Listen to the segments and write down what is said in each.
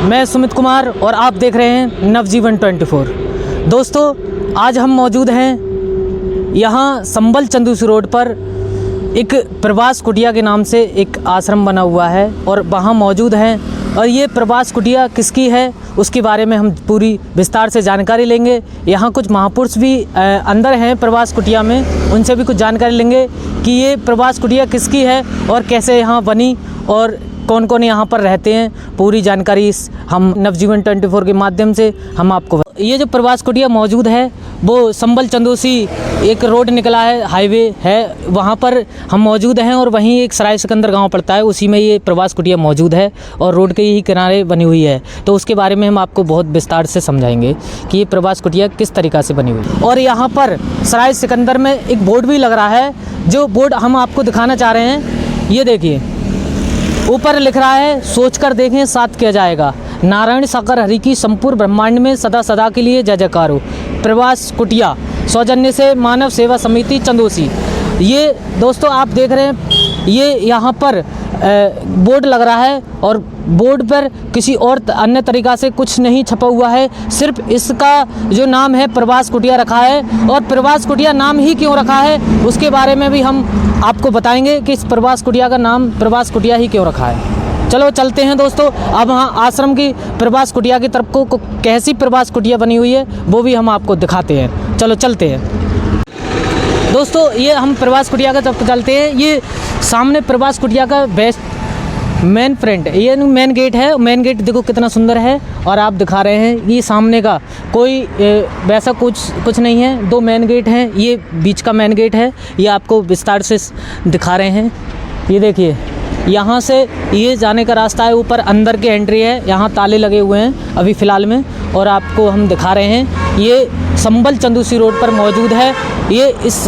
मैं सुमित कुमार और आप देख रहे हैं नवजीवन 24। दोस्तों, आज हम मौजूद हैं यहाँ संबल चंदूसी रोड पर एक प्रवास कुटिया के नाम से एक आश्रम बना हुआ है और वहाँ मौजूद हैं। और ये प्रवास कुटिया किसकी है उसके बारे में हम पूरी विस्तार से जानकारी लेंगे। यहाँ कुछ महापुरुष भी अंदर हैं प्रवास कुटिया में, उनसे भी कुछ जानकारी लेंगे कि ये प्रवास कुटिया किसकी है और कैसे यहाँ बनी और कौन कौन यहाँ पर रहते हैं। पूरी जानकारी हम नवजीवन 24 के माध्यम से हम आपको। ये जो प्रवास कुटिया मौजूद है वो संबल चंदूसी एक रोड निकला है, हाईवे है, वहाँ पर हम मौजूद हैं और वहीं एक सराय सिकंदर गांव पड़ता है, उसी में ये प्रवास कुटिया मौजूद है और रोड के ही किनारे बनी हुई है। तो उसके बारे में हम आपको बहुत विस्तार से समझाएंगे कि ये प्रवास कुटिया किस तरीक़ा से बनी हुई है। और यहाँ पर सराय सिकंदर में एक बोर्ड भी लग रहा है, जो बोर्ड हम आपको दिखाना चाह रहे हैं। ये देखिए, ऊपर लिख रहा है, सोचकर देखें साथ किया जाएगा, नारायण साकर हरि की संपूर्ण ब्रह्मांड में सदा सदा के लिए जय जयकार हो। प्रवास कुटिया सौजन्य से मानव सेवा समिति चंदूसी। ये दोस्तों आप देख रहे हैं, ये यहाँ पर बोर्ड लग रहा है और बोर्ड पर किसी और अन्य तरीक़ा से कुछ नहीं छपा हुआ है, सिर्फ इसका जो नाम है प्रवास कुटिया रखा है। और प्रवास कुटिया नाम ही क्यों रखा है उसके बारे में भी हम आपको बताएंगे कि इस प्रवास कुटिया का नाम प्रवास कुटिया ही क्यों रखा है। चलो चलते हैं दोस्तों, अब वहाँ आश्रम की प्रवास कुटिया की तरफ को कैसी प्रवास कुटिया बनी हुई है वो भी हम आपको दिखाते हैं। चलो चलते हैं दोस्तों, ये हम प्रवास कुटिया का तरफ चलते हैं। ये सामने प्रवास कुटिया का बेस्ट मेन फ्रंट, ये मेन गेट है। मेन गेट देखो कितना सुंदर है और आप दिखा रहे हैं ये सामने का कोई वैसा कुछ नहीं है। दो मेन गेट हैं, ये बीच का मेन गेट है, ये आपको विस्तार से दिखा रहे हैं। ये देखिए, यहाँ से ये जाने का रास्ता है, ऊपर अंदर की एंट्री है, यहाँ ताले लगे हुए हैं अभी फ़िलहाल में। और आपको हम दिखा रहे हैं, ये संबल चंदूसी रोड पर मौजूद है। ये इस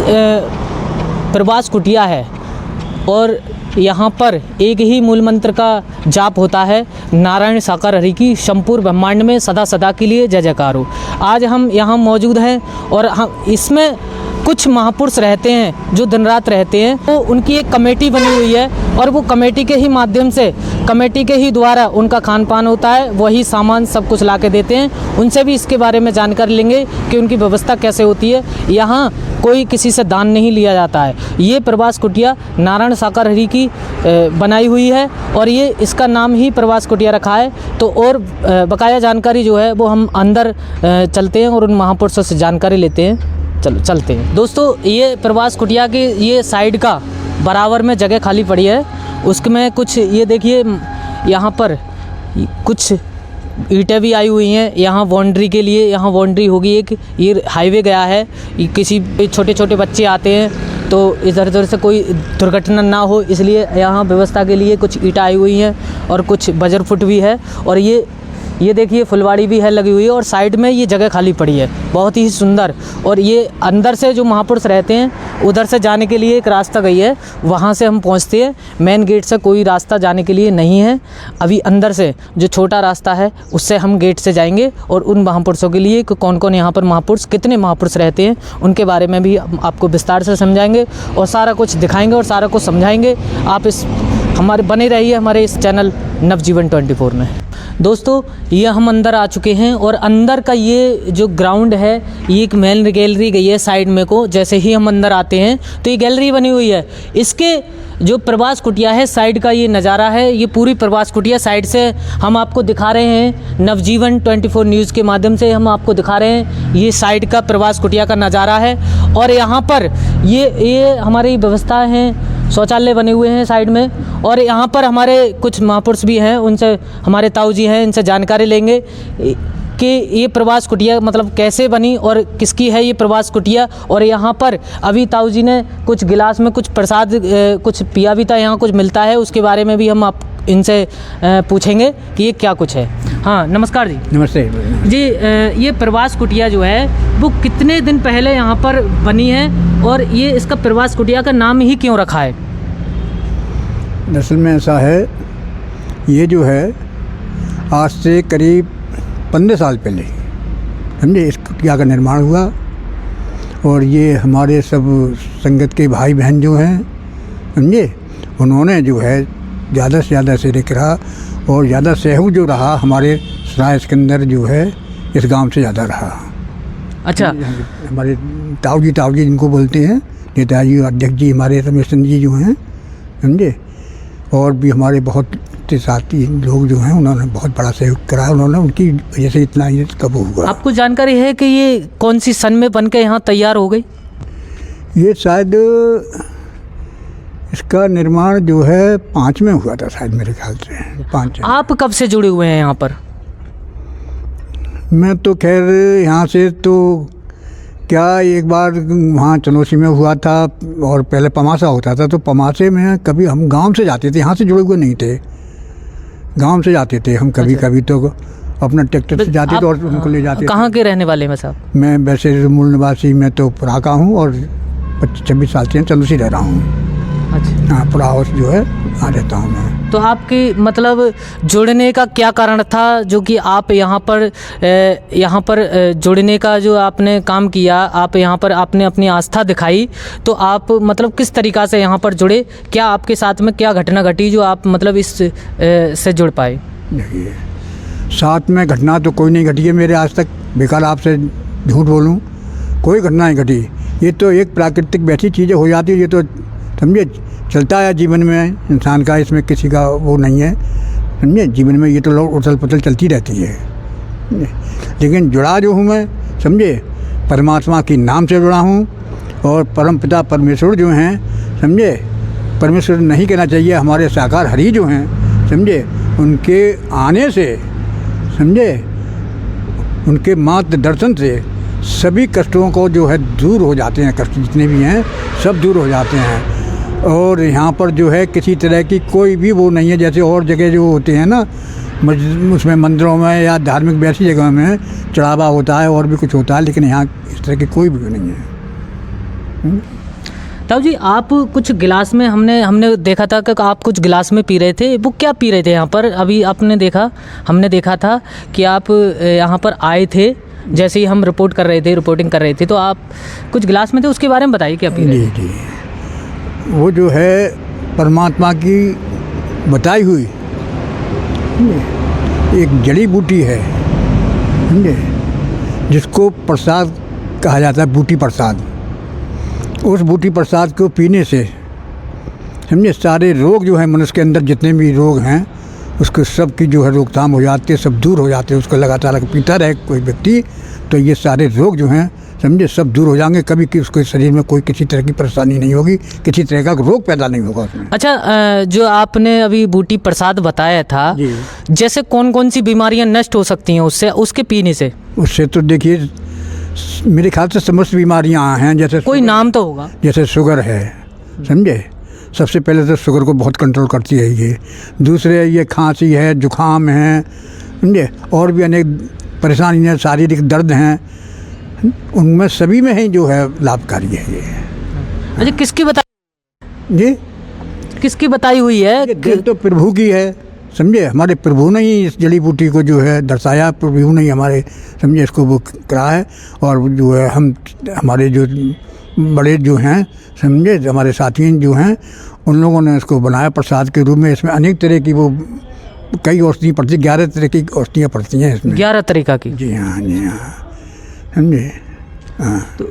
प्रवास कुटिया है और यहाँ पर एक ही मूल मंत्र का जाप होता है, नारायण साकार हरि की संपूर्ण ब्रह्मांड में सदा सदा के लिए जय जयकार हो। आज हम यहाँ मौजूद हैं और हम इसमें कुछ महापुरुष रहते हैं जो दिन रात रहते हैं। तो उनकी एक कमेटी बनी हुई है और वो कमेटी के ही माध्यम से, कमेटी के ही द्वारा उनका खान पान होता है, वही सामान सब कुछ ला के देते हैं। उनसे भी इसके बारे में जानकारी लेंगे कि उनकी व्यवस्था कैसे होती है। यहाँ कोई किसी से दान नहीं लिया जाता है। ये प्रवास कुटिया नारायण साकार हरि की बनाई हुई है और ये इसका नाम ही प्रवास कुटिया रखा है। तो और बकाया जानकारी जो है वो हम अंदर चलते हैं और उन महापुरुषों से जानकारी लेते हैं। चलो चलते हैं दोस्तों। ये प्रवास कुटिया के ये साइड का बराबर में जगह खाली पड़ी है, उसमें कुछ ये देखिए, यहाँ पर कुछ ईंटें भी आई हुई हैं। यहाँ बाउंड्री के लिए, यहाँ बाउंड्री होगी एक, ये हाईवे गया है, किसी छोटे छोटे बच्चे आते हैं तो इधर उधर से कोई दुर्घटना ना हो, इसलिए यहाँ व्यवस्था के लिए कुछ ईंटें आई हुई हैं और कुछ बजर फुट भी है। और ये देखिए फुलवाड़ी भी है लगी हुई है और साइड में ये जगह खाली पड़ी है, बहुत ही सुंदर। और ये अंदर से जो महापुरुष रहते हैं उधर से जाने के लिए एक रास्ता गई है, वहाँ से हम पहुँचते हैं। मेन गेट से कोई रास्ता जाने के लिए नहीं है, अभी अंदर से जो छोटा रास्ता है उससे हम गेट से जाएंगे और उन महापुरुषों के लिए कौन कौन यहाँ पर महापुरुष, कितने महापुरुष रहते हैं उनके बारे में भी आपको विस्तार से समझाएंगे और सारा कुछ दिखाएंगे और सारा कुछ समझाएंगे। आप इस हमारे बने रहिए हमारे इस चैनल नवजीवन 24 में। दोस्तों, ये हम अंदर आ चुके हैं और अंदर का ये जो ग्राउंड है, ये एक मेन गैलरी गई है साइड में को। जैसे ही हम अंदर आते हैं तो ये गैलरी बनी हुई है। इसके जो प्रवास कुटिया है साइड का ये नज़ारा है, ये पूरी प्रवास कुटिया साइड से हम आपको दिखा रहे हैं। नवजीवन 24 न्यूज़ के माध्यम से हम आपको दिखा रहे हैं, ये साइड का प्रवास कुटिया का नज़ारा है। और यहाँ पर ये हमारी व्यवस्था है, शौचालय बने हुए हैं साइड में। और यहाँ पर हमारे कुछ महापुरुष भी हैं, उनसे हमारे ताऊ जी हैं, इनसे जानकारी लेंगे कि ये प्रवास कुटिया मतलब कैसे बनी और किसकी है ये प्रवास कुटिया। और यहाँ पर अभी ताऊ जी ने कुछ गिलास में कुछ प्रसाद कुछ पिया भी था, यहाँ कुछ मिलता है, उसके बारे में भी हम आप इनसे पूछेंगे कि ये क्या कुछ है। हाँ, नमस्कार जी। नमस्ते जी। ये प्रवास कुटिया जो है वो कितने दिन पहले यहाँ पर बनी है और ये इसका प्रवास कुटिया का नाम ही क्यों रखा है? दरअसल में ऐसा है, ये जो है आज से करीब 15 साल पहले समझे इस कुटिया का निर्माण हुआ। और ये हमारे सब संगत के भाई बहन जो हैं समझे, उन्होंने जो है ज़्यादा से ज़्यादा से रहा और ज़्यादा सहयोग जो रहा हमारे सराय के अंदर जो है इस गांव से ज़्यादा रहा। अच्छा, हमारे ताऊ जी जिनको बोलते हैं, नेताजी अध्यक्ष जी हमारे रमेश चंद्र जी जो हैं, समझे, और भी हमारे बहुत से साथी लोग जो हैं उन्होंने बहुत बड़ा सहयोग करा। उन्होंने उनकी वजह से इतना ये कब हुआ। आपको जानकारी है कि ये कौन सी सन में बन के यहाँ तैयार हो गई? ये शायद इसका निर्माण जो है 5 में हुआ था शायद, मेरे ख्याल से 5। आप कब से जुड़े हुए हैं यहाँ पर? मैं तो खैर यहाँ से तो क्या एक बार वहाँ चनौसी में हुआ था और पहले पमासा होता था, तो पमासे में कभी हम गांव से जाते थे, यहाँ से जुड़े हुए नहीं थे, गांव से जाते थे हम कभी। कभी तो अपना ट्रैक्टर से जाते थे और उनको ले जाते थे। कहाँ के रहने वाले हैं साहब? मैं वैसे मूल निवासी मैं तो पुरा का हूँ और 25-26 साल से चंदूसी रह रहा हूँ। अच्छा, हाँ, पुरा हाउस जो है वहाँ रहता हूँ मैं। तो आपकी मतलब जुड़ने का क्या कारण था जो कि आप यहाँ पर जुड़ने का जो आपने काम किया, आप यहाँ पर आपने अपनी आस्था दिखाई, तो आप मतलब किस तरीक़ा से यहाँ पर जुड़े? क्या आपके साथ में क्या घटना घटी जो आप मतलब इस से जुड़ पाए? देखिए, साथ में घटना तो कोई नहीं घटी है मेरे आज तक, बेकार आपसे झूठ बोलूँ, कोई घटना नहीं घटी। ये तो एक प्राकृतिक वैसी चीज़ें हो जाती है, ये तो समझे चलता है जीवन में इंसान का, इसमें किसी का वो नहीं है, समझे। जीवन में ये तो लोग उथल पुथल चलती रहती है, लेकिन जुड़ा जो हूँ मैं, समझे, परमात्मा के नाम से जुड़ा हूँ। और परम पिता परमेश्वर जो हैं, समझे, परमेश्वर नहीं कहना चाहिए, हमारे साकार हरि जो हैं, समझे, उनके आने से, समझे, उनके मात्र दर्शन से सभी कष्टों को जो है दूर हो जाते हैं। कष्ट जितने भी हैं सब दूर हो जाते हैं। और यहाँ पर जो है किसी तरह की कोई भी वो नहीं है, जैसे और जगह जो होते हैं ना, उसमें मंदिरों में या धार्मिक वैसी जगह में चढ़ावा होता है और भी कुछ होता है, लेकिन यहाँ इस तरह की कोई भी नहीं है। ताऊ जी, आप कुछ गिलास में हमने देखा था कि आप कुछ गिलास में पी रहे थे, वो क्या पी रहे थे यहाँ पर? अभी हमने देखा था कि आप यहाँ पर आए थे, जैसे ही हम रिपोर्टिंग कर रहे थे, तो आप कुछ गिलास में थे, उसके बारे में बताइए क्या पी रहे थे? जी, वो जो है परमात्मा की बताई हुई एक जड़ी बूटी है, समझे, जिसको प्रसाद कहा जाता है, बूटी प्रसाद। उस बूटी प्रसाद को पीने से, समझे, सारे रोग जो हैं मनुष्य के अंदर जितने भी रोग हैं उसको सब की जो है रोकथाम हो जाती है, सब दूर हो जाते हैं। उसको लगातार पीता रहे कोई व्यक्ति तो ये सारे रोग जो हैं, समझे, सब दूर हो जाएंगे। कभी कि उसके शरीर में कोई किसी तरह की परेशानी नहीं होगी, किसी तरह का रोग पैदा नहीं होगा उसमें। अच्छा, जो आपने अभी बूटी प्रसाद बताया था, जैसे कौन कौन सी बीमारियां नष्ट हो सकती हैं उसके पीने से? उससे तो देखिए मेरे ख्याल से समस्त बीमारियां हैं, जैसे कोई नाम तो होगा, जैसे शुगर है, समझे, सबसे पहले तो शुगर को बहुत कंट्रोल करती है ये। दूसरे ये खांसी है, जुकाम है, समझे, और भी अनेक परेशानी है, शारीरिक दर्द हैं, उनमें सभी में ही जो है लाभकारी है ये। अच्छा, किसकी बताई हुई है? ये तो प्रभु की है, समझे, हमारे प्रभु ने ही इस जड़ी बूटी को जो है दर्शाया, प्रभु ने ही हमारे, समझे, इसको वो करा है। और जो है हमारे जो बड़े जो हैं, समझे, हमारे साथी जो हैं, उन लोगों ने इसको बनाया प्रसाद के रूप में। इसमें अनेक तरह की वो कई औषधियाँ पड़ती, 11 तरह की औषधियाँ पड़ती हैं इसमें। 11 तरीका की? जी हाँ, समझे। हाँ, तो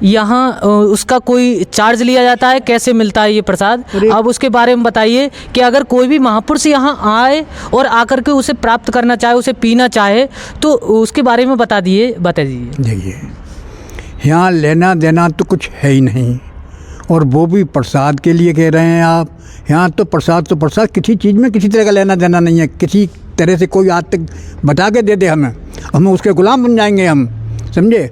यहाँ उसका कोई चार्ज लिया जाता है? कैसे मिलता है ये प्रसाद? अब उसके बारे में बताइए कि अगर कोई भी महापुरुष यहाँ आए और आकर के उसे प्राप्त करना चाहे, उसे पीना चाहे, तो उसके बारे में बता दीजिए। देखिए, यहाँ लेना देना तो कुछ है ही नहीं, और वो भी प्रसाद के लिए कह रहे हैं आप। यहाँ तो प्रसाद किसी चीज़ में किसी तरह का लेना देना नहीं है। किसी तरह से कोई आज तक बता के दे दे हमें, हम उसके गुलाम बन जाएंगे, हम, समझे,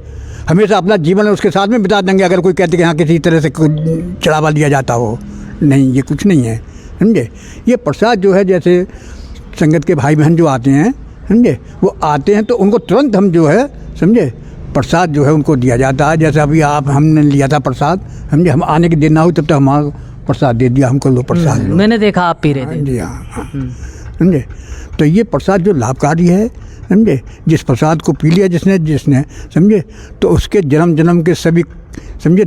हमेशा अपना जीवन उसके साथ में बिता देंगे अगर कोई कहते कि यहाँ किसी तरह से चढ़ावा लिया जाता हो। नहीं, ये कुछ नहीं है, समझे। ये प्रसाद जो है, जैसे संगत के भाई बहन जो आते हैं, समझे, वो आते हैं तो उनको तुरंत हम जो है, समझे, प्रसाद जो है उनको दिया जाता है। जैसे अभी हमने लिया था प्रसाद, समझे, हम आने की देर ना हुई तब तक हमारा प्रसाद दे दिया, हमको लो प्रसाद लो। मैंने देखा आप पी रहे थे। जी हाँ, समझे। तो ये प्रसाद जो लाभकारी है, समझे, जिस प्रसाद को पी लिया जिसने, समझे, तो उसके जन्म के सभी, समझे,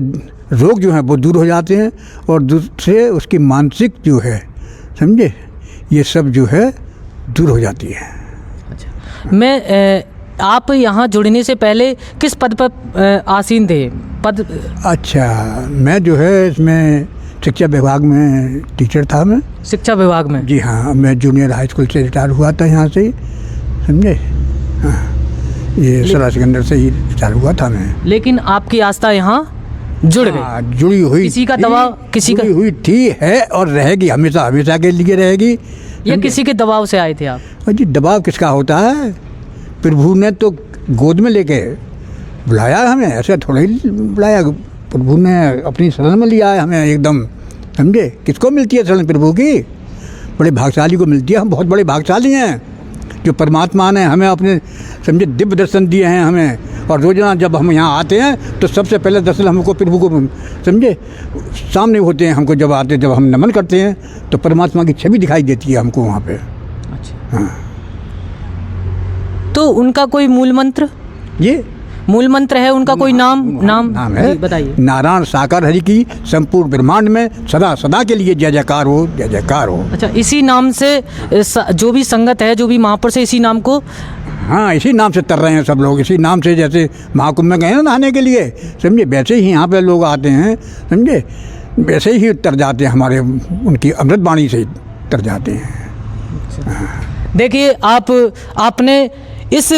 रोग जो हैं वो दूर हो जाते हैं। और दूसरे उसकी मानसिक जो है, समझे, ये सब जो है दूर हो जाती है। मैं आप यहाँ जुड़ने से पहले किस पद पर आसीन थे? पद? अच्छा, मैं जो है इसमें शिक्षा विभाग में टीचर था मैं। शिक्षा विभाग में? जी हाँ, मैं जूनियर हाई स्कूल से रिटायर हुआ था यहाँ से ही, समझे। हाँ, ये सरा सिकंदर से ही रिटायर हुआ था मैं। लेकिन आपकी आस्था यहाँ जुड़ गई? जुड़ी हुई, किसी का दबाव, किसी का जुड़ी हुई थी, है और रहेगी, हमेशा हमेशा के लिए रहेगी। या किसी के दबाव से आए थे आप? जी, दबाव किसका होता है? प्रभु ने तो गोद में लेके बुलाया हमें, ऐसे थोड़ा ही बुलाया। प्रभु ने अपनी शरण में लिया है हमें एकदम, समझे। किसको मिलती है शरण? प्रभु की। बड़े भाग्यशाली को मिलती है। हम बहुत बड़े भाग्यशाली हैं जो परमात्मा ने हमें अपने, समझे, दिव्य दर्शन दिए हैं हमें। और रोजाना जब हम यहाँ आते हैं तो सबसे पहले दर्शन हमको प्रभु को, समझे, सामने होते हैं हमको। जब आते, जब हम नमन करते हैं तो परमात्मा की छवि दिखाई देती है हमको वहाँ पे। अच्छा। हाँ। तो उनका कोई मूल मंत्र? ये मूल मंत्र है उनका? कोई नाम है? बताइए। नारायण साकार हरि की संपूर्ण ब्रह्मांड में सदा सदा के लिए जय जयकार हो, जय जयकार हो। अच्छा, इसी नाम से जो भी संगत है, जो भी महापुरुष है, इसी नाम को, हाँ, इसी नाम से तर रहे हैं सब लोग। इसी नाम से, जैसे महाकुंभ में गए ना नहाने के लिए, समझे, वैसे ही यहाँ पे लोग आते हैं, समझे, वैसे ही तर जाते हैं हमारे, उनकी अमृत वाणी से तर जाते हैं। देखिए, आपने इस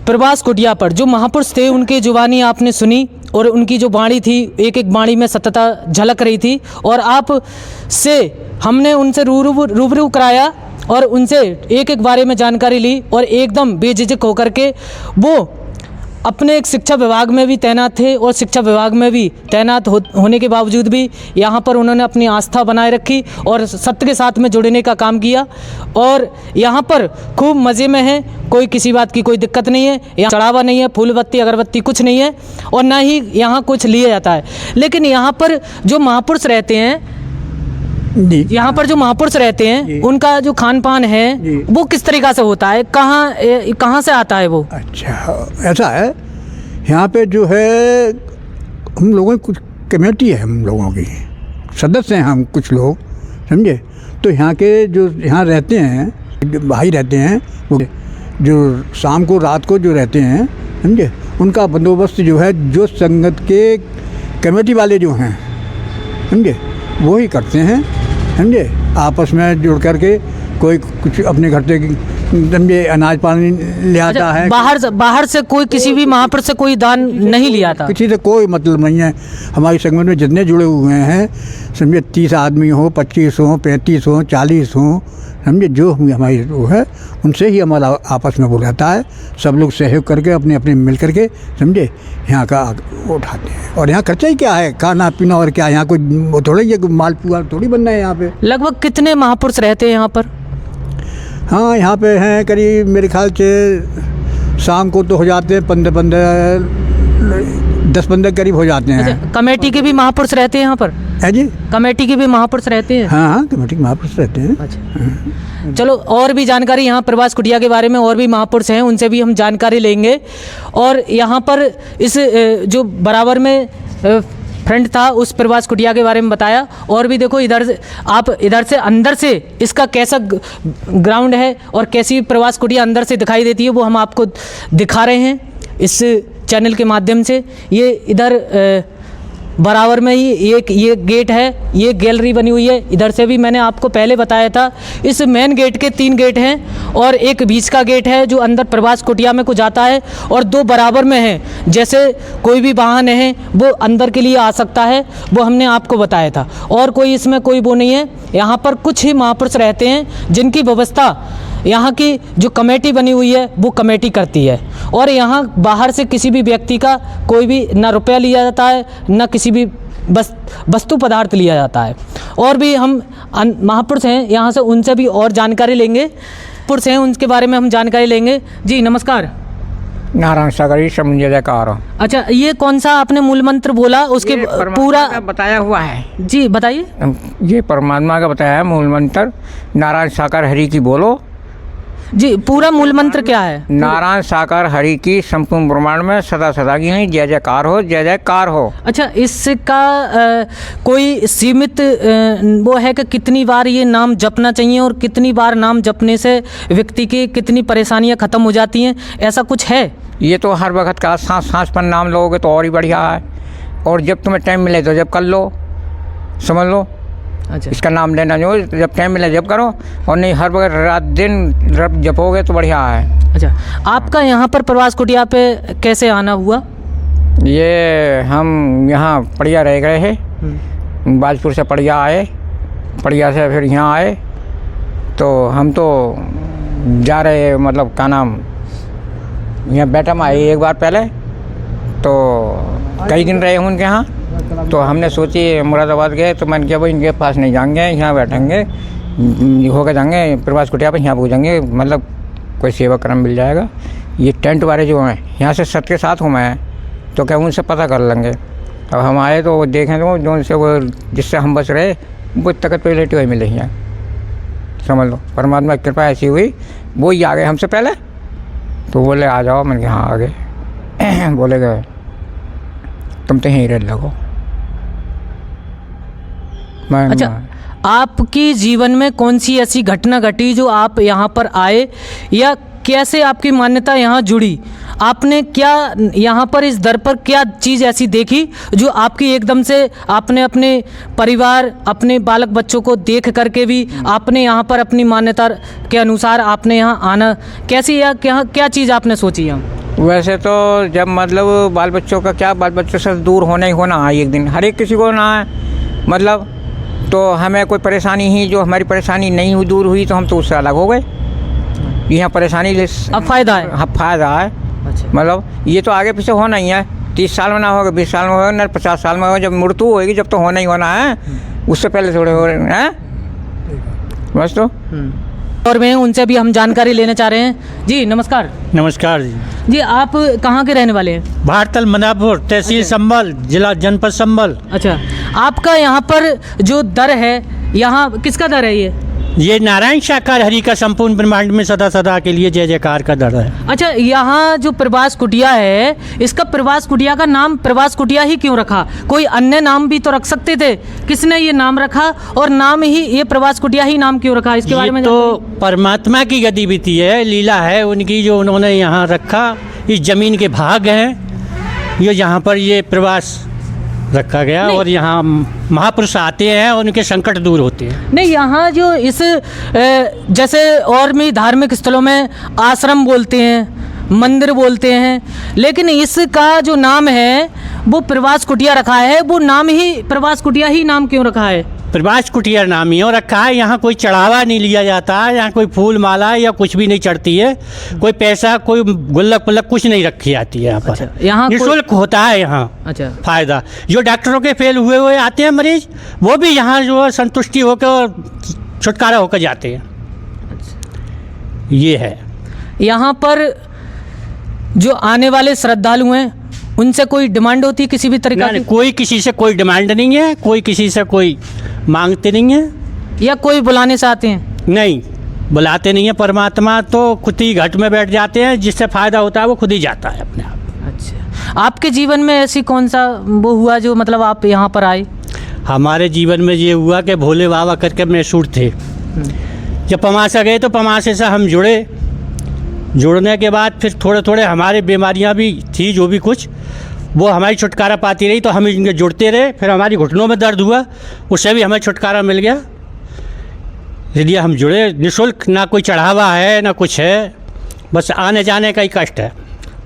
प्रवास कुटिया पर जो महापुरुष थे उनकी जुबानी आपने सुनी, और उनकी जो वाणी थी, एक एक वाणी में सत्यता झलक रही थी। और आप से हमने उनसे रूबरू कराया और उनसे एक एक बारे में जानकारी ली, और एकदम बेझिझक होकर के वो अपने एक शिक्षा विभाग में भी तैनात थे, और शिक्षा विभाग में भी तैनात होने के बावजूद भी यहाँ पर उन्होंने अपनी आस्था बनाए रखी और सत्य के साथ में जुड़ने का काम किया। और यहाँ पर खूब मज़े में है, कोई किसी बात की कोई दिक्कत नहीं है। यहाँ चढ़ावा नहीं है, फूल बत्ती अगरबत्ती कुछ नहीं है, और ना ही यहाँ कुछ लिया जाता है। लेकिन यहाँ पर जो महापुरुष रहते हैं, यहाँ पर जो महापुरुष रहते हैं, उनका जो खान पान है वो किस तरीक़ा से होता है? कहाँ से आता है वो? अच्छा, ऐसा है, यहाँ पे जो है हम लोगों की कुछ कमेटी है, हम लोगों की सदस्य हैं हम कुछ लोग, समझे। तो यहाँ के जो यहाँ रहते हैं, भाई रहते हैं, वो जो शाम को रात को जो रहते हैं, समझे, उनका बंदोबस्त जो है जो संगत के कमेटी वाले जो हैं, समझे, वो ही करते हैं, समझे। आपस में जुड़ करके कोई कुछ अपने घर से, समझे, अनाज पानी ले आता है। बाहर से कोई किसी भी महापुरुष से कोई दान नहीं लिया था? किसी से कोई मतलब नहीं है। हमारी संगत में जितने जुड़े हुए हैं, समझे, 30 आदमी हो, 25 हो, 35 हो, 40 हो, समझे, जो हमारी वो है, उनसे ही हमारा आपस में वो रहता है। सब लोग सहयोग करके अपने अपने मिल करके, समझे, यहाँ का उठाते हैं। और यहाँ खर्चा ही क्या है, खाना पीना और क्या, यहाँ कोई वो थोड़ा ही मालपुआ थोड़ी बनना है यहाँ पे। लगभग कितने महापुरुष रहते हैं यहाँ पर? हाँ, यहाँ पे हैं करीब, मेरे ख्याल से शाम को तो हो जाते हैं 10-15 करीब हो जाते हैं। अच्छा, कमेटी के भी महापुरुष रहते हैं यहाँ पर? है जी, कमेटी के भी महापुरुष रहते हैं? हाँ, कमेटी के महापुरुष रहते हैं। अच्छा, चलो, और भी जानकारी यहाँ प्रवास कुटिया के बारे में, और भी महापुरुष हैं, उनसे भी हम जानकारी लेंगे। और यहाँ पर इस जो बराबर में फ्रंट था, उस प्रवास कुटिया के बारे में बताया। और भी देखो, इधर से अंदर से इसका कैसा ग्राउंड है और कैसी प्रवास कुटिया अंदर से दिखाई देती है, वो हम आपको दिखा रहे हैं इस चैनल के माध्यम से। ये इधर बराबर में ही ये गेट है, ये गैलरी बनी हुई है। इधर से भी मैंने आपको पहले बताया था, इस मेन गेट के 3 गेट हैं, और एक बीच का गेट है जो अंदर प्रवास कुटिया में को जाता है, और 2 बराबर में हैं। जैसे कोई भी वाहन है वो अंदर के लिए आ सकता है, वो हमने आपको बताया था। और कोई इसमें कोई वो नहीं है। यहाँ पर कुछ ही महापुरुष रहते हैं जिनकी व्यवस्था यहाँ की जो कमेटी बनी हुई है वो कमेटी करती है। और यहाँ बाहर से किसी भी व्यक्ति का कोई भी ना रुपया लिया जाता है, ना किसी भी वस्तु पदार्थ लिया जाता है। और भी हम महापुरुष हैं यहाँ से, उनसे भी और जानकारी लेंगे। पुरुष हैं उनके बारे में हम जानकारी लेंगे। जी नमस्कार। नारायण सागर समझ जयकार। अच्छा, ये कौन सा आपने मूल मंत्र बोला, उसके पूरा बताया हुआ है? जी बताइए। ये परमात्मा का बताया है मूल मंत्र, नारायण साकार हरि की बोलो, जी पूरा मूल मंत्र क्या है? नारायण साकार हरि की संपूर्ण ब्रह्मांड में सदा सदा की नहीं, जय जयकार हो, जय जयकार हो। अच्छा, इसका कोई सीमित वो है कि कितनी बार ये नाम जपना चाहिए और कितनी बार नाम जपने से व्यक्ति की कितनी परेशानियां खत्म हो जाती हैं, ऐसा कुछ है? ये तो हर वक्त का सांस सांस पर नाम लोगे तो और ही बढ़िया है, और जब तुम्हें टाइम मिले तो जब कर लो, समझ लो। अच्छा, इसका नाम लेना जो जब टाइम मिले जब करो, और नहीं हर वक्त रात दिन जपोगे तो बढ़िया है। अच्छा, आपका यहाँ पर प्रवास कुटिया पे कैसे आना हुआ? ये हम यहाँ पड़िया रह गए हैं, बाजपुर से पड़िया आए, पड़िया से फिर यहाँ आए, तो हम तो जा रहे मतलब क्या नाम, यहाँ बेटा में आए एक बार पहले, तो कई दिन रहे हूँ उनके यहाँ, तो हमने सोची मुरादाबाद गए तो मैंने कहा भाई इनके पास नहीं जाएंगे, यहाँ बैठेंगे होकर जाएंगे प्रवास कुटिया पर, यहाँ पहुँचेंगे, मतलब कोई सेवा कर्म मिल जाएगा। ये टेंट वाले जो हैं यहाँ से सत के साथ हूँ मैं, तो क्या उनसे पता कर लेंगे। अब हम आए तो देखें तो जो उनसे वो जिससे हम बच रहे वो तकत पे लेटे हुए मिले यहाँ, समझ लो। परमात्मा की कृपा ऐसी हुई, वो ही आ गए हमसे पहले, तो बोले आ जाओ, मैंने कहा हाँ आ गए। बोले गए तुम तो यहीं रह लगो। अच्छा, आपकी जीवन में कौन सी ऐसी घटना घटी जो आप यहाँ पर आए, या कैसे आपकी मान्यता यहाँ जुड़ी? आपने क्या यहाँ पर इस दर पर क्या चीज़ ऐसी देखी जो आपकी एकदम से आपने अपने परिवार अपने बालक बच्चों को देख करके भी आपने यहाँ पर अपनी मान्यता के अनुसार आपने यहाँ आना कैसी, या क्या चीज़ आपने सोची यहाँ? वैसे तो जब मतलब बाल बच्चों का क्या, बाल बच्चों से दूर होना ही होना है एक दिन, हर एक किसी को ना है मतलब, तो हमें कोई परेशानी ही, जो हमारी परेशानी नहीं हुई दूर हुई तो हम तो उससे अलग हो गए। यहाँ परेशानी अब फ़ायदा है? हाँ फ़ायदा है। अच्छा, मतलब ये तो आगे पीछे होना ही है, 30 साल में ना होगा, 20 साल में होगा ना, 50 साल में होगा, जब मृत्यु होगी जब तो होना ही होना है, उससे पहले थोड़े हो रहे हैं बस। तो और मैं उनसे भी हम जानकारी लेना चाह रहे हैं। जी नमस्कार। नमस्कार जी। जी आप कहाँ के रहने वाले हैं? भारतल मदापुर, तहसील संभल, जिला जनपद संभल। अच्छा, आपका यहाँ पर जो दर है, यहाँ किसका दर है ये नारायण साकार हरि का संपूर्ण ब्रह्मांड में सदा सदा के लिए जय जयकार का दर है। अच्छा, यहाँ जो प्रवास कुटिया है, इसका प्रवास कुटिया का नाम प्रवास कुटिया ही क्यों रखा? कोई अन्य नाम भी तो रख सकते थे, किसने ये नाम रखा और नाम ही ये प्रवास कुटिया ही नाम क्यों रखा, इसके बारे में? तो परमात्मा की गतिविधि है, लीला है उनकी, जो उन्होंने यहाँ रखा। इस जमीन के भाग हैं, ये यहाँ पर ये प्रवास रखा गया, और यहाँ महापुरुष आते हैं और उनके संकट दूर होते हैं। नहीं, यहाँ जो इस जैसे और भी धार्मिक स्थलों में आश्रम बोलते हैं, मंदिर बोलते हैं, लेकिन इसका जो नाम है वो प्रवास कुटिया रखा है, वो नाम ही प्रवास कुटिया ही नाम क्यों रखा है? प्रवास कुटिया नाम ही रखा है। यहाँ कोई चढ़ावा नहीं लिया जाता है, यहाँ कोई फूल माला या कुछ भी नहीं चढ़ती है, कोई पैसा, कोई गुल्लक पुल्लक कुछ नहीं रखी जाती है यहाँ पर। अच्छा, यहाँ निःशुल्क होता है यहाँ। अच्छा, फायदा जो डॉक्टरों के फेल हुए आते हैं मरीज, वो भी यहाँ जो है संतुष्टि होकर और छुटकारा होकर जाते हैं। अच्छा, ये है। यहाँ पर जो आने वाले श्रद्धालु हैं उनसे कोई डिमांड होती है किसी भी तरीके की? कोई किसी से कोई डिमांड नहीं है, कोई किसी से कोई मांगते नहीं है। या कोई बुलाने से आते हैं? नहीं, बुलाते नहीं है। परमात्मा तो खुद ही घट में बैठ जाते हैं, जिससे फायदा होता है वो खुद ही जाता है अपने आप। अच्छा, आपके जीवन में ऐसी कौन सा वो हुआ जो मतलब आप यहाँ पर आए? हमारे जीवन में ये हुआ कि भोले बाबा करके मैसूर थे, जब पमासा गए तो पमासे से हम जुड़ने के बाद फिर थोड़े थोड़े हमारे बीमारियां भी थी, जो भी कुछ वो हमारी छुटकारा पाती रही, तो हम इनके जुड़ते रहे। फिर हमारी घुटनों में दर्द हुआ, उससे भी हमें छुटकारा मिल गया, इसलिए हम जुड़े। निःशुल्क, ना कोई चढ़ावा है ना कुछ है, बस आने जाने का ही कष्ट है।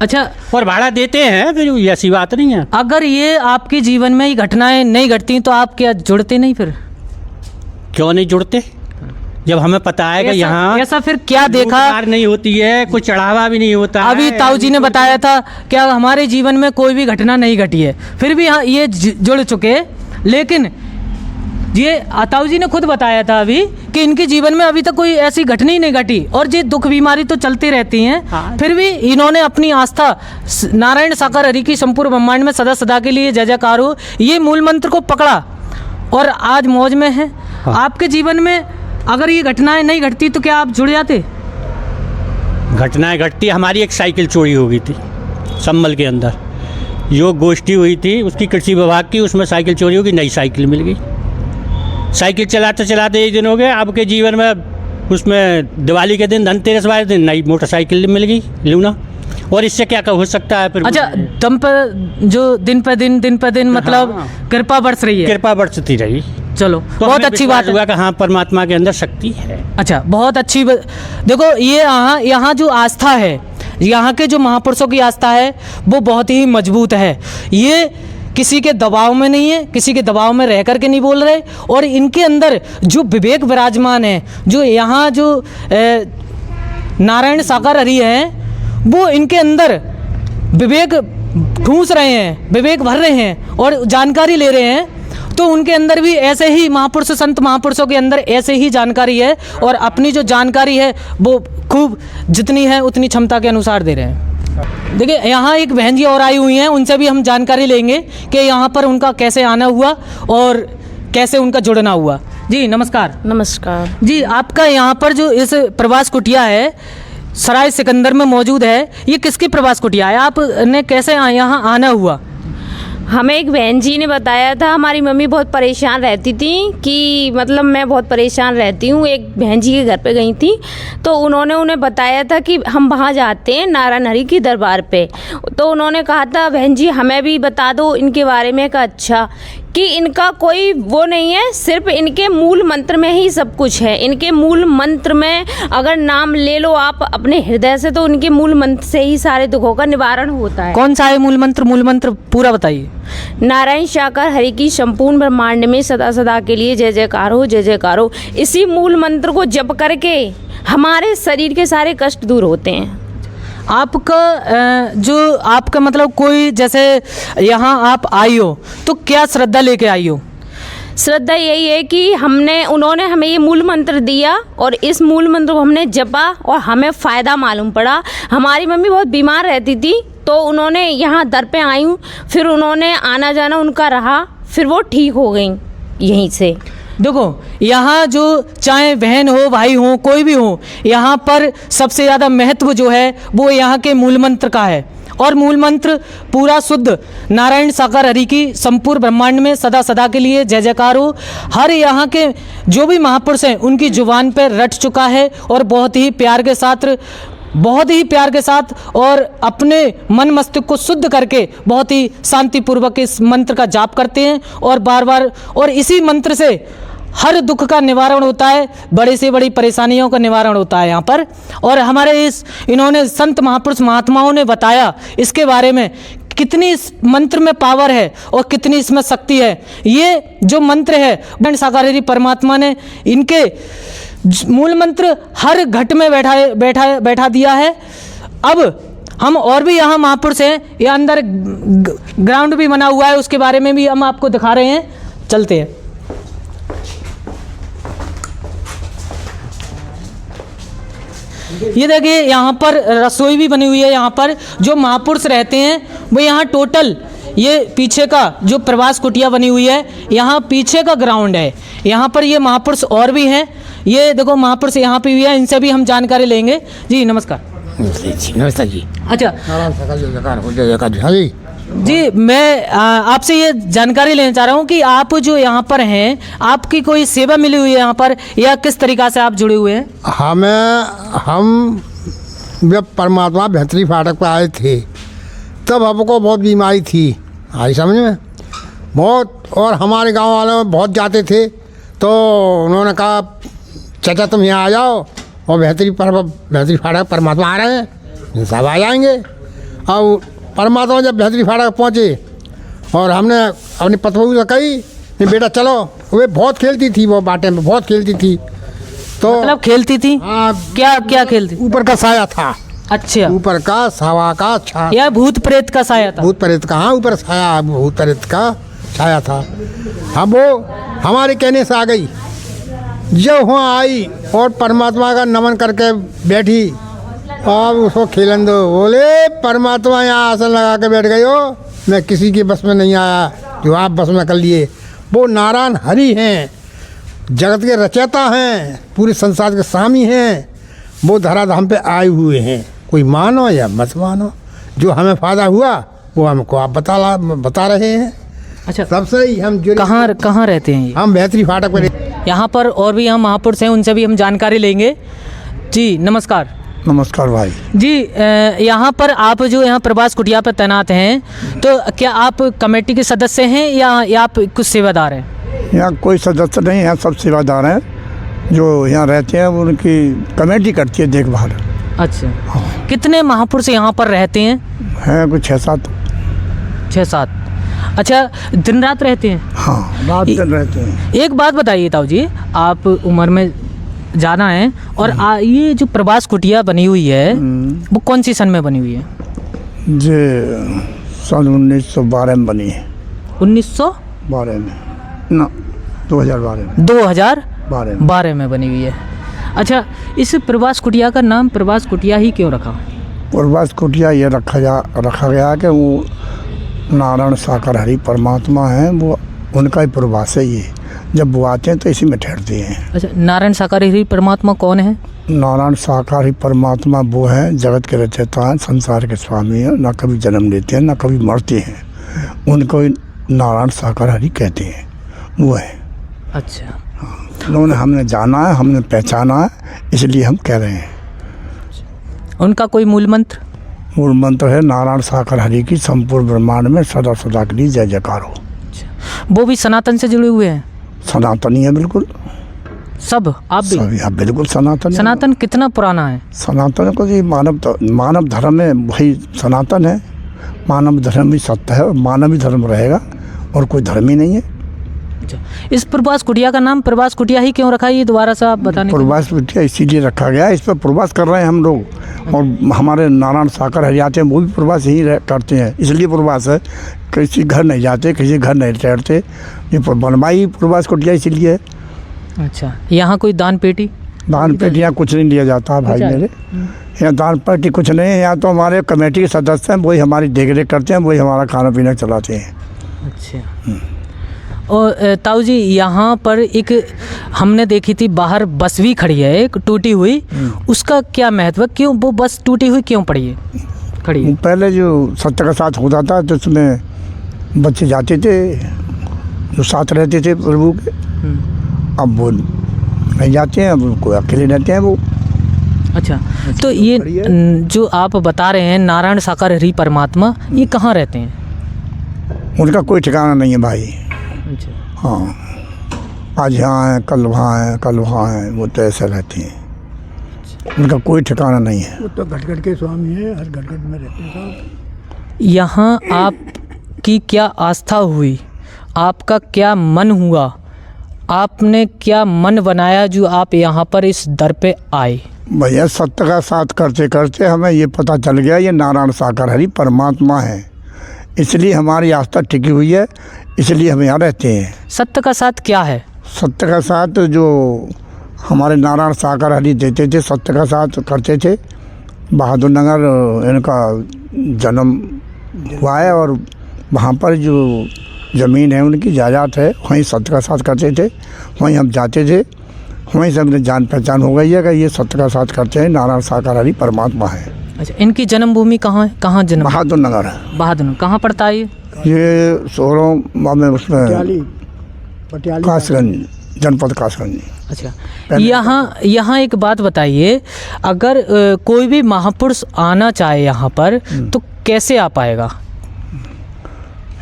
अच्छा, और भाड़ा देते हैं, फिर ऐसी बात नहीं है। अगर ये आपके जीवन में ये घटनाएं नहीं घटती तो आप क्या जुड़ते नहीं? फिर क्यों नहीं जुड़ते? जब हमें पता है कि यहाँ ऐसा फिर क्या देखा नहीं होती है, कुछ चढ़ावा भी नहीं होता। अभी ताऊ जी ने बताया था क्या हमारे जीवन में कोई भी घटना नहीं घटी है, फिर भी हाँ ये जुड़ चुके, लेकिन ये ताऊ जी ने खुद बताया था अभी कि इनके जीवन में अभी तक कोई ऐसी घटना ही नहीं घटी, और ये दुख बीमारी तो चलती रहती हैं। हाँ। फिर भी इन्होंने अपनी आस्था नारायण साकार हरि की संपूर्ण ब्रह्मांड में सदा सदा के लिए जय जयकार हो, ये मूल मंत्र को पकड़ा और आज मौज में है। हाँ। आपके जीवन में अगर ये घटनाएं नहीं घटती तो क्या आप जुड़ जाते? घटनाएं घटती। हमारी एक साइकिल चोरी हो गई थी संभल के अंदर, जो गोष्ठी हुई थी उसकी कृषि विभाग की, उसमें साइकिल चोरी हो गई, नई साइकिल मिल गई। साइकिल चलाते चलाते एक दिन हो गया, अब के जीवन में उसमें दिवाली के दिन, धनतेरस वाले दिन नई मोटरसाइकिल मिल गई लूना। और इससे क्या हो सकता है फिर? अच्छा, दम पर जो दिन पर दिन मतलब हाँ। कृपा बरस रही है। कृपा बरसती रही, चलो, तो बहुत हमें अच्छी बात विश्वास है। हुआ कि हाँ परमात्मा के अंदर शक्ति है। अच्छा, बहुत अच्छी देखो, ये यहाँ जो आस्था है, यहाँ के जो महापुरुषों की आस्था है वो बहुत ही मजबूत है। ये किसी के दबाव में नहीं है, किसी के दबाव में रह करके नहीं बोल रहे, और इनके अंदर जो विवेक विराजमान है, जो यहाँ जो नारायण सागर हरि हैं, वो इनके अंदर विवेक ठूंस रहे हैं, विवेक भर रहे हैं और जानकारी ले रहे हैं। तो उनके अंदर भी ऐसे ही महापुरुष, संत महापुरुषों के अंदर ऐसे ही जानकारी है, और अपनी जो जानकारी है वो खूब जितनी है उतनी क्षमता के अनुसार दे रहे हैं। देखिए, यहाँ एक बहन जी और आई हुई हैं, उनसे भी हम जानकारी लेंगे कि यहाँ पर उनका कैसे आना हुआ और कैसे उनका जुड़ना हुआ। जी नमस्कार। नमस्कार जी, आपका यहाँ पर जो इस प्रवास कुटिया है सराय सिकंदर में मौजूद है, ये किसकी प्रवास कुटिया है? आपने कैसे यहाँ आना हुआ? हमें एक बहन जी ने बताया था। हमारी मम्मी बहुत परेशान रहती थी कि मतलब मैं बहुत परेशान रहती हूँ। एक बहन जी के घर पे गई थी तो उन्होंने उन्हें बताया था कि हम वहाँ जाते हैं नारायण हरि की दरबार पे। तो उन्होंने कहा था बहन जी हमें भी बता दो इनके बारे में। का अच्छा कि इनका कोई वो नहीं है, सिर्फ इनके मूल मंत्र में ही सब कुछ है। इनके मूल मंत्र में अगर नाम ले लो आप अपने हृदय से तो इनके मूल मंत्र से ही सारे दुखों का निवारण होता है। कौन सा है मूल मंत्र? मूल मंत्र पूरा बताइए। नारायण सागर हरि की संपूर्ण ब्रह्मांड में सदा सदा के लिए जय जयकार हो, जय जयकार हो। इसी मूल मंत्र को जप करके हमारे शरीर के सारे कष्ट दूर होते हैं। आपका जो आपका मतलब कोई जैसे यहाँ आप आई हो तो क्या श्रद्धा लेके आई हो? श्रद्धा यही है कि उन्होंने हमें ये मूल मंत्र दिया और इस मूल मंत्र को हमने जपा और हमें फ़ायदा मालूम पड़ा। हमारी मम्मी बहुत बीमार रहती थी तो उन्होंने यहाँ दर पे आई हूँ, फिर उन्होंने आना जाना उनका रहा, फिर वो ठीक हो गई यहीं से। देखो, यहाँ जो चाहे बहन हो भाई हो कोई भी हो, यहाँ पर सबसे ज़्यादा महत्व जो है वो यहाँ के मूल मंत्र का है। और मूल मंत्र पूरा शुद्ध नारायण सागर हरि की संपूर्ण ब्रह्मांड में सदा सदा के लिए जय जयकार हो। हर यहाँ के जो भी महापुरुष हैं उनकी जुबान पर रट चुका है और बहुत ही प्यार के साथ और अपने मन मस्तिष्क को शुद्ध करके बहुत ही शांतिपूर्वक इस मंत्र का जाप करते हैं और बार बार, और इसी मंत्र से हर दुख का निवारण होता है, बड़ी से बड़ी परेशानियों का निवारण होता है यहाँ पर। और हमारे इन्होंने संत महापुरुष महात्माओं ने बताया इसके बारे में कितनी इस मंत्र में पावर है और कितनी इसमें शक्ति है। ये जो मंत्र है नारायण सागर हरि परमात्मा ने इनके मूल मंत्र हर घट में बैठा दिया है। अब हम और भी यहाँ महापुरुष हैं, ये अंदर ग्राउंड भी बना हुआ है, उसके बारे में भी हम आपको दिखा रहे हैं। चलते हैं। ये देखिए, यहाँ पर रसोई भी बनी हुई है। यहाँ पर जो महापुरुष रहते हैं वो यहाँ टोटल, ये पीछे का जो प्रवास कुटिया बनी हुई है, यहाँ पीछे का ग्राउंड है। यहाँ पर ये महापुरुष और भी हैं। ये देखो महापुरुष यहाँ पे भी है, इनसे भी हम जानकारी लेंगे। जी नमस्कार। नमस्ते जी। अच्छा जी, जी, मैं आपसे ये जानकारी लेना चाह रहा हूँ कि आप जो यहाँ पर हैं, आपकी कोई सेवा मिली हुई है यहाँ पर या किस तरीक़ा से आप जुड़े हुए हैं? हम जब परमात्मा भैंतरी फाटक पर आए थे तब हमको बहुत बीमारी थी, आई समझ में बहुत, और हमारे गांव वाले बहुत जाते थे तो उन्होंने कहा चाचा तुम यहाँ आ जाओ और भैंतरी फाटक परमात्मा आ रहे हैं, सब आ जाएंगे। और परमात्मा जब भैंतरी फाटक पहुँचे और हमने अपनी पतबहू से कही नहीं बेटा चलो, वे बहुत खेलती थी, वो बाटे में बहुत खेलती थी। तो मतलब खेलती थी? हाँ, क्या खेलती? ऊपर का साया था। अच्छा, ऊपर का सावा का छा, या भूत प्रेत का साया था? भूत प्रेत का, हाँ ऊपर साया, भूत प्रेत का छाया था। हम वो हमारे कहने से आ गई, जब वहाँ आई और परमात्मा का नमन करके बैठी और उसको खेलन दो, बोले परमात्मा यहाँ आसन लगा के बैठ गई हो, मैं किसी के बस में नहीं आया, जो आप बस में कर लिए। वो नारायण हरि हैं, जगत के रचयिता हैं, पूरे संसार के स्वामी हैं, वो धराधाम पे आए हुए हैं, कोई मानो या मत मानो, जो हमें फ़ायदा हुआ वो हमको आप बता रहे हैं। अच्छा, सबसे ही हम जुड़े। कहाँ रहते हैं ये? हम बेहतरी फाटक पर। यहाँ पर और भी यहाँ महापुरुष हैं, उनसे भी हम जानकारी लेंगे। जी नमस्कार। नमस्कार भाई। जी यहाँ पर आप जो यहाँ प्रवास कुटिया पर तैनात हैं, तो क्या आप कमेटी के सदस्य हैं या आप कुछ सेवादार हैं? यहाँ कोई सदस्य नहीं है, सब सेवादार हैं जो यहाँ रहते हैं, उनकी कमेटी करती है देखभाल। अच्छा, कितने महापुरुष यहाँ पर रहते हैं? हैं कुछ 6-7। अच्छा, दिन रात रहते हैं? हाँ, रात दिन रहते हैं। एक बात बताइए ताऊ जी, आप उम्र में जाना है और ये जो प्रवास कुटिया बनी हुई है वो कौन सी सन में बनी हुई है? ये सन 1912 में बनी है। 1912 में ना 2012 में 2012 में बनी हुई है। अच्छा, इस प्रवास कुटिया का नाम प्रवास कुटिया ही क्यों रखा? प्रवास कुटिया ये रखा गया कि वो नारायण साकार हरि परमात्मा हैं, वो उनका ही प्रवास है ये। जब वो आते हैं तो इसी में ठहरते हैं। अच्छा, नारायण साकार हरि परमात्मा कौन है? नारायण साकार हरि परमात्मा वो हैं जगत के रचयिता हैं, संसार के स्वामी हैं, ना कभी जन्म लेते हैं ना कभी मरते हैं, उनको नारायण साकार हरि कहते हैं, वो है। अच्छा, उन्होंने हमने जाना है, हमने पहचाना है, इसलिए हम कह रहे हैं। उनका कोई मूल मंत्र? मूल मंत्र है नारायण साकार हरि की संपूर्ण ब्रह्मांड में सदा सदा के लिए जय जयकार हो। वो भी सनातन से जुड़े हुए हैं? सनातनी है बिल्कुल सब। आप भी? सभी, हाँ बिल्कुल सनातन। सनातन कितना पुराना है? सनातन को जी मानव धर्म है, वही सनातन है। मानव धर्म ही सत्य है और मानव ही धर्म रहेगा, और कोई धर्म ही नहीं है। अच्छा, इस प्रवास कुटिया का नाम प्रवास कुटिया ही क्यों रखा है, ये दोबारा से आप बताने? प्रवास कुटिया इसीलिए रखा गया, इस पर प्रवास कर रहे हैं हम लोग, और हमारे नारायण साकार हरि आते हैं, वो भी प्रवास यही करते हैं, इसलिए प्रवास है। किसी घर नहीं जाते, किसी घर नहीं ठहरते, ये बनवाई प्रवास कुटिया इसीलिए। अच्छा, यहाँ कोई दान पेटी? दान पेटी यहाँ कुछ नहीं लिया जाता है भाई मेरे, यहाँ दान पेटी कुछ नहीं है। यहाँ तो हमारे कमेटी के सदस्य हैं, वही हमारी देख रेख करते हैं, वही हमारा खाना पीना चलाते हैं। अच्छा, और ताऊ जी यहाँ पर एक हमने देखी थी बाहर बस भी खड़ी है, एक टूटी हुई, उसका क्या महत्व, क्यों वो बस टूटी हुई क्यों पड़ी है, खड़ी है? पहले जो सत्य का साथ होता था तो उसमें बच्चे जाते थे जो साथ रहते थे प्रभु के, अब वो नहीं जाते हैं, अब उनको अकेले रहते हैं वो। अच्छा, तो ये जो आप बता रहे हैं नारायण साकार हरि परमात्मा, ये कहाँ रहते हैं? उनका कोई ठिकाना नहीं है भाई। अच्छा, हाँ, आज यहाँ हैं, कल वहाँ हैं, कल वहाँ हैं, वो तो ऐसे रहते हैं, उनका कोई ठिकाना नहीं है। वो तो घट के स्वामी है, हर घट में रहते हैं। यहाँ आपकी क्या आस्था हुई, आपका क्या मन हुआ, आपने क्या मन बनाया जो आप यहाँ पर इस दर पे आए? भैया सत्य का साथ करते करते हमें ये पता चल गया ये नारायण साकार हरि परमात्मा है, इसलिए हमारी आस्था टिकी हुई है, इसलिए हम यहाँ रहते हैं। सत्य का साथ क्या है? सत्य का साथ जो हमारे नारायण साकार हरि देते थे, सत्य का साथ करते थे। बहादुर नगर इनका जन्म हुआ है, और वहाँ पर जो ज़मीन है उनकी जायदाद है, वहीं सत्य का साथ करते थे, वहीं हम जाते थे, वहीं से हमने जान पहचान हो गई है कि ये सत्य का साथ करते हैं, नारायण साकार हरि परमात्मा है। अच्छा, इनकी जन्मभूमि कहाँ है, कहाँ जन्म? बहादुर नगर है। बहादुर कहाँ पड़ता है ये सोरों में उसमें कासगंज, जनपद कासगंज। अच्छा, यहाँ एक बात बताइए, अगर कोई भी महापुरुष आना चाहे यहाँ पर तो कैसे आ पाएगा?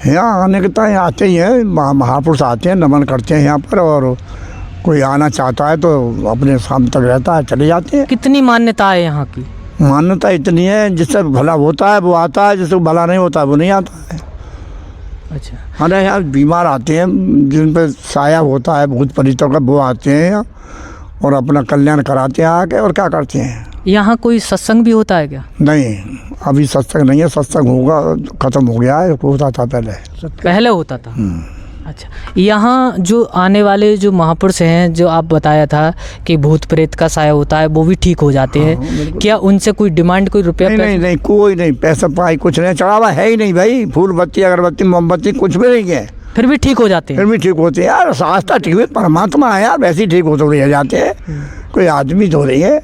यहाँ आने के तो यहाँ आते ही हैं, महापुरुष आते हैं, नमन करते हैं यहाँ पर, और कोई आना चाहता है तो अपने शाम तक रहता है, चले जाते हैं। कितनी मान्यता है यहाँ की? मान्यता इतनी है, जिससे भला होता है वो आता है, जिससे भला नहीं होता है वो नहीं आता है। अच्छा, हमारे यहाँ बीमार आते हैं, जिन पर साया होता है भूत प्रेतों का, वो आते हैं यहाँ और अपना कल्याण कराते हैं आके, और क्या करते हैं। यहाँ कोई सत्संग भी होता है क्या? नहीं, अभी सत्संग नहीं है, सत्संग होगा, ख़त्म हो गया है, होता था पहले होता था। अच्छा, यहाँ जो आने वाले जो महापुरुष हैं, जो आप बताया था कि भूत प्रेत का साया होता है, वो भी ठीक हो जाते हैं, क्या उनसे कोई डिमांड, कोई रुपया? नहीं, कोई नहीं, पैसा पाई कुछ नहीं, चढ़ावा है ही नहीं भाई, फूल बत्ती अगरबत्ती मोमबत्ती कुछ भी नहीं है, फिर भी ठीक हो जाते हैं? फिर भी ठीक होते हैं यार, आस्था ठीक हुई, परमात्मा है यार, वैसे ही ठीक होते रह जाते हैं, कोई आदमी तो नहीं है।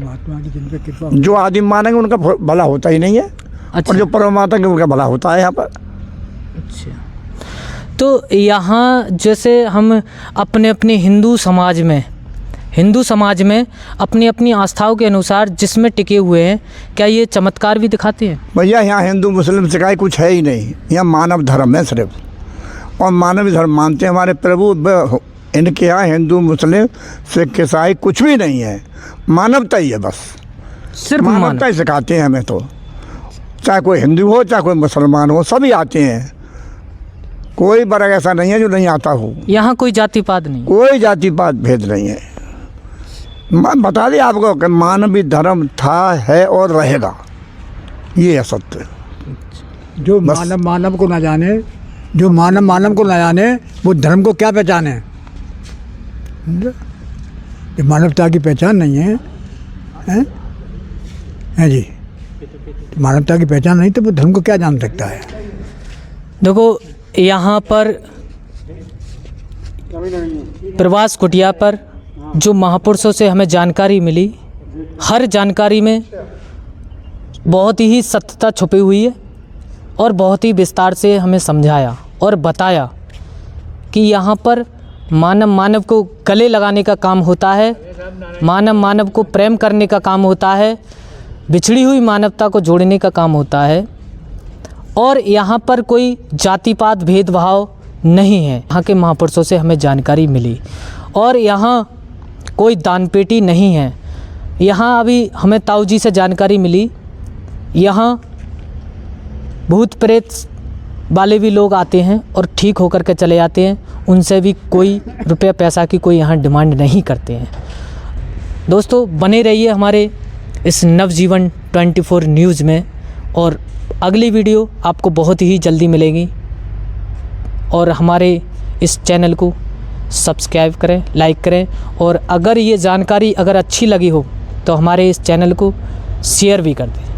परमात्मा की जिन पे कृपा जो आदिम मानेंगे उनका भला होता ही नहीं है, अच्छा और जो परमात्मा के उनका भला होता है यहाँ पर। अच्छा। तो यहाँ जैसे हम अपने अपने हिंदू समाज में अपनी अपनी आस्थाओं के अनुसार जिसमें टिके हुए हैं, क्या ये चमत्कार भी दिखाते हैं? भैया यहाँ हिंदू मुस्लिम सिखाई कुछ है ही नहीं, यहाँ मानव धर्म है सिर्फ, और मानव धर्म मानते हैं हमारे प्रभु। इनके यहाँ हिंदू मुस्लिम सिख ईसाई कुछ भी नहीं है, मानवता ही है बस, सिर्फ मानवता ही सिखाते हैं हमें। तो चाहे कोई हिंदू हो चाहे कोई मुसलमान हो, सभी आते हैं, कोई वर्ग ऐसा नहीं है जो नहीं आता हो। यहाँ कोई जाति पात नहीं? कोई जाति पात भेद नहीं है। मैं बता दें आपको कि मानवीय धर्म था, है और रहेगा, ये है सत्य। जो मानव को ना जाने, जो मानव को ना जाने, वो धर्म को क्या पहचाने? ये मानवता की पहचान नहीं है, हैं जी? मानवता की पहचान नहीं तो वो धर्म को क्या जान सकता है? देखो यहाँ पर प्रवास कुटिया पर जो महापुरुषों से हमें जानकारी मिली, हर जानकारी में बहुत ही सत्यता छुपी हुई है और बहुत ही विस्तार से हमें समझाया और बताया कि यहाँ पर मानव को गले लगाने का काम होता है, मानव को प्रेम करने का काम होता है, बिछड़ी हुई मानवता को जोड़ने का काम होता है, और यहाँ पर कोई जाति पात भेदभाव नहीं है। यहाँ के महापुरुषों से हमें जानकारी मिली, और यहाँ कोई दानपेटी नहीं है। यहाँ अभी हमें ताऊ जी से जानकारी मिली, यहाँ भूत प्रेत वाले भी लोग आते हैं और ठीक होकर के चले जाते हैं, उनसे भी कोई रुपया पैसा की कोई यहाँ डिमांड नहीं करते हैं। दोस्तों बने रहिए हमारे इस नवजीवन 24 न्यूज़ में, और अगली वीडियो आपको बहुत ही जल्दी मिलेगी। और हमारे इस चैनल को सब्सक्राइब करें, लाइक करें, और अगर ये जानकारी अगर अच्छी लगी हो तो हमारे इस चैनल को शेयर भी कर दें।